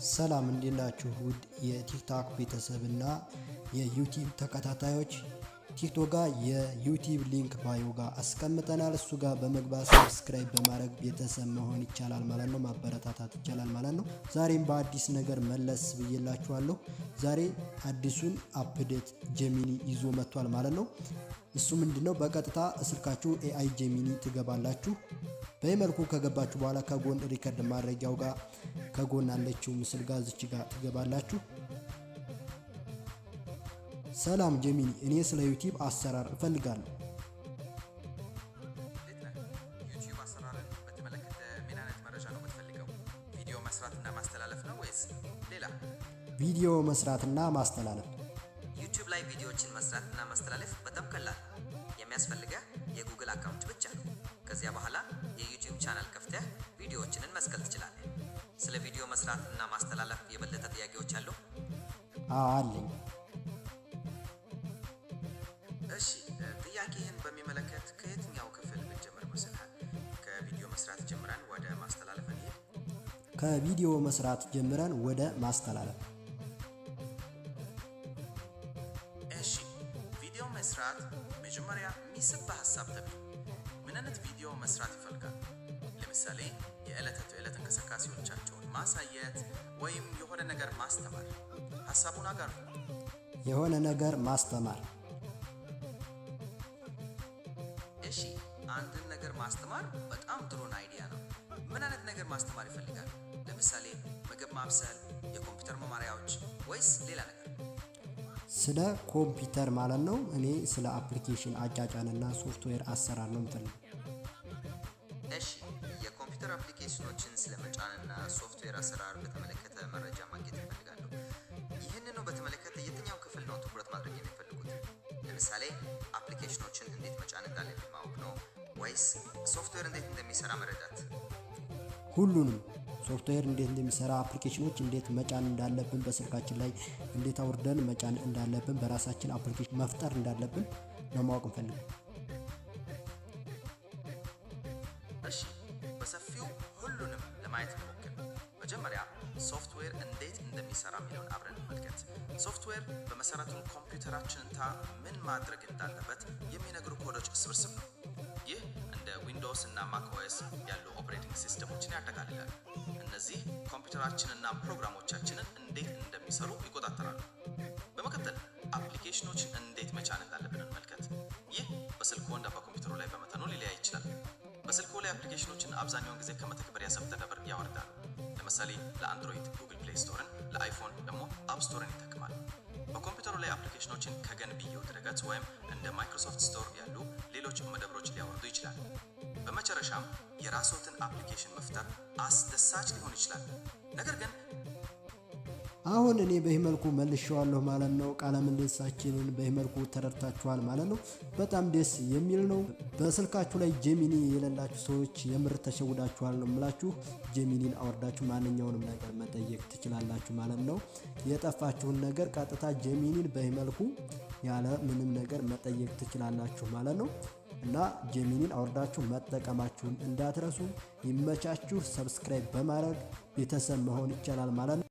ሰላም እንዴት ናችሁ? ውድ የቲክቶክ ቤተሰብና የዩቲዩብ ተከታታዮች ቲክቶክ ጋር የዩቲዩብ ሊንክ ባዮ ጋር አስቀምጠናል። እሱ ጋር በመግባት ሰብስክራይብ በማድረግ ቤተሰብ መሆን ይቻላል ማለት ነው። ማበረታታት ይቻላል ማለት ነው። ዛሬም በአዲስ ነገር መለስ ብዬላችኋለሁ። ዛሬ አዲሱን አፕዴት ጄሚኒ ይዞ መጥቷል ማለት ነው። እሱ ምንድነው? በቀጥታ ስልካችሁ ኤአይ ጄሚኒ ትገባላችሁ። በመልኩ ከገባችሁ በኋላ ከጎን ሪከርድ ማድረጊያው ጋር ከጎን አለችው ምስል ጋር እዚች ጋር ትገባላችሁ። ሰላም ጄሚኒ፣ እኔ ስለ ዩቲዩብ አሰራር እፈልጋለሁ። ዩቲዩብ አሰራርን በተመለከተ ምን አይነት መረጃ ነው የምትፈልገው? ቪዲዮ መስራትና ማስተላለፍ ነው ወይስ ሌላ? ቪዲዮ መስራትና ማስተላለፍ። ዩቲዩብ ላይ ቪዲዮዎችን መስራትና ማስተላለፍ በጣም ቀላል። የሚያስፈልገው የጉግል አካውንት ብቻ ነው። ከዚያ በኋላ የዩቲዩብ ቻናል ከፍተህ ቪዲዮዎችን መስቀል ትችላለህ። ስለ ቪዲዮ መስራትና ማስተላለፍ የበለጠ ጥያቄዎች አሉ? አለኝ። እሺ፣ ጥያቄህን በሚመለከት ከየትኛው ክፍል ብንጀምር መስልሃል? ከቪዲዮ መስራት ጀምረን ወደ ማስተላለፍ እንሄድ? ከቪዲዮ መስራት ጀምረን ወደ ማስተላለፍ። እሺ፣ ቪዲዮ መስራት መጀመሪያ የሚስብ ሀሳብ ተብሎ ምን አይነት ቪዲዮ መስራት ይፈልጋል? ለምሳሌ የዕለት ተዕለት እንቅስቃሴዎቻቸውን ማሳየት ወይም የሆነ ነገር ማስተማር። ሀሳቡን አጋሩ። የሆነ ነገር ማስተማር። እሺ፣ አንድን ነገር ማስተማር በጣም ጥሩን አይዲያ ነው። ምን አይነት ነገር ማስተማር ይፈልጋል? ለምሳሌ ምግብ ማብሰል፣ የኮምፒውተር መማሪያዎች ወይስ ሌላ ነገር? ስለ ኮምፒውተር ማለት ነው። እኔ ስለ አፕሊኬሽን አጫጫንና ሶፍትዌር አሰራር ነው የምፈልገው። እሺ፣ የኮምፒውተር አፕሊኬሽኖችን ስለመጫንና ሶፍትዌር አሰራር በተመለከተ መረጃ ማግኘት ይፈልጋሉ። ይህንኑ በተመለከተ የትኛው ክፍል ነው ትኩረት ማድረግ የሚፈልጉት? ለምሳሌ አፕሊኬሽኖችን እንዴት መጫን እንዳለብን ማወቅ ነው ወይስ ሶፍትዌር እንዴት እንደሚሰራ መረዳት? ሁሉንም ሶፍትዌር እንዴት እንደሚሰራ፣ አፕሊኬሽኖች እንዴት መጫን እንዳለብን፣ በስልካችን ላይ እንዴት አውርደን መጫን እንዳለብን፣ በራሳችን አፕሊኬሽን መፍጠር እንዳለብን ነው ማወቅ እንፈልጋለን። እሺ፣ በሰፊው ሁሉንም ለማየት እንሞክር። መጀመሪያ ሶፍትዌር እንዴት እንደሚሰራ የሚለውን አብረን እንመልከት። ሶፍትዌር በመሰረቱ ኮምፒውተራችንን ምን ማድረግ እንዳለበት የሚነግሩ ኮዶች ስብስብ ነው። ይህ እንደ ዊንዶውስ እና ማክ ኦኤስ ያሉ ኦፕሬቲንግ ሲስተሞችን ያጠቃልላል። እነዚህ ኮምፒውተራችንና ፕሮግራሞቻችንን እንዴት እንደሚሰሩ ይቆጣጠራሉ። በመቀጠል አፕሊኬሽኖችን እንዴት መጫን እንዳለብን እንመልከት። ይህ በስልክዎ እና በኮምፒውተሩ ላይ በመጠኑ ሊለያይ ይችላል። በስልክዎ ላይ አፕሊኬሽኖችን አብዛኛውን ጊዜ ከመተግበሪያ ሰብተደብር ያወርዳሉ። ለምሳሌ ለአንድሮይድ ጉግል ፕሌይ ስቶርን፣ ለአይፎን ደግሞ አፕ ስቶርን ይጠቀማሉ። በኮምፒውተሩ ላይ አፕሊኬሽኖችን ከገንቢው ድረገጽ ወይም እንደ ማይክሮሶፍት ስቶር ያሉ ሌሎች መደብሮች ሊያወርዱ ይችላሉ። በመጨረሻም የራስዎትን አፕሊኬሽን መፍጠር አስደሳች ሊሆን ይችላል። ነገር ግን አሁን እኔ በይመልኩ መልሼዋለሁ ማለት ነው። ቃለ ምልልሳችንን በይመልኩ ተረድታችኋል ማለት ነው። በጣም ደስ የሚል ነው። በስልካችሁ ላይ ጄሚኒ የሌላችሁ ሰዎች የምር ተሸውዳችኋል ነው የምላችሁ። ጄሚኒን አወርዳችሁ ማንኛውንም ነገር መጠየቅ ትችላላችሁ ማለት ነው። የጠፋችሁን ነገር ቀጥታ ጄሚኒን በይመልኩ ያለ ምንም ነገር መጠየቅ ትችላላችሁ ማለት ነው። እና ጄሚኒን አወርዳችሁ መጠቀማችሁን እንዳትረሱ። ይመቻችሁ። ሰብስክራይብ በማድረግ ቤተሰብ መሆን ይቻላል ማለት ነው።